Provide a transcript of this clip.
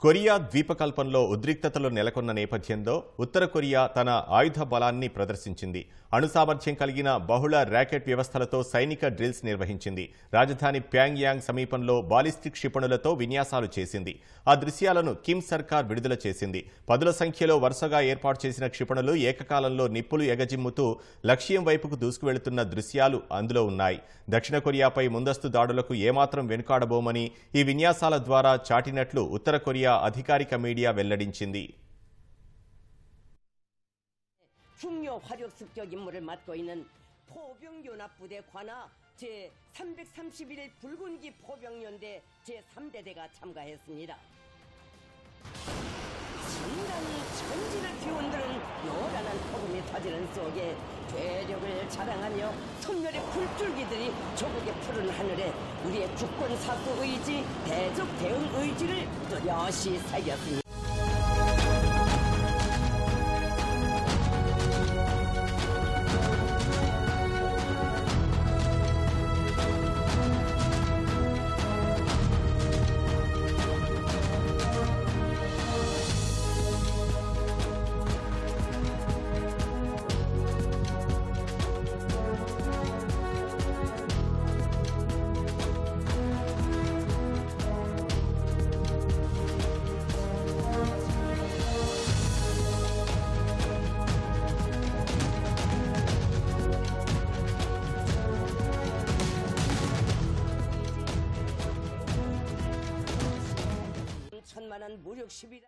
కొరియా ద్వీపకల్పంలో ఉద్రిక్తతలు నెలకొన్న నేపథ్యంలో ఉత్తర కొరియా తన ఆయుధ బలాన్ని ప్రదర్శించింది. అణుసామర్థ్యం కలిగిన బహుళ ర్యాకెట్ వ్యవస్థలతో సైనిక డ్రిల్స్ నిర్వహించింది. రాజధాని ప్యాంగ్యాంగ్ సమీపంలో బాలిస్టిక్ క్షిపణులతో విన్యాసాలు చేసింది. ఆ దృశ్యాలను కిమ్ సర్కార్ విడుదల చేసింది. పదుల సంఖ్యలో వరుసగా ఏర్పాటు చేసిన క్షిపణులు ఏకకాలంలో నిప్పులు ఎగజిమ్ముతూ లక్ష్యం వైపుకు దూసుకువెళుతున్న దృశ్యాలు అందులో ఉన్నాయి. దక్షిణ కొరియాపై ముందస్తు దాడులకు ఏమాత్రం వెనుకాడబోమని ఈ విన్యాసాల ద్వారా చాటినట్లు ఉత్తర కొరియా అధికారిక మీడియా వెల్లడించింది. 중요 화력습격 임무를 맡고 있는 포병연합부대 관하 제331 붉은기 포병연대 제3대대가 참가했습니다. 진간 전진을 뒤흔드는 요란한 폭음이 터지는 속에 괴력을 자랑하며 선멸의 불줄기들이 조국의 푸른 하늘에 우리의 국권 사수 의지, 대적 대응 의지를 뚜렷이 새겼습니다. 천만한 무력 시비란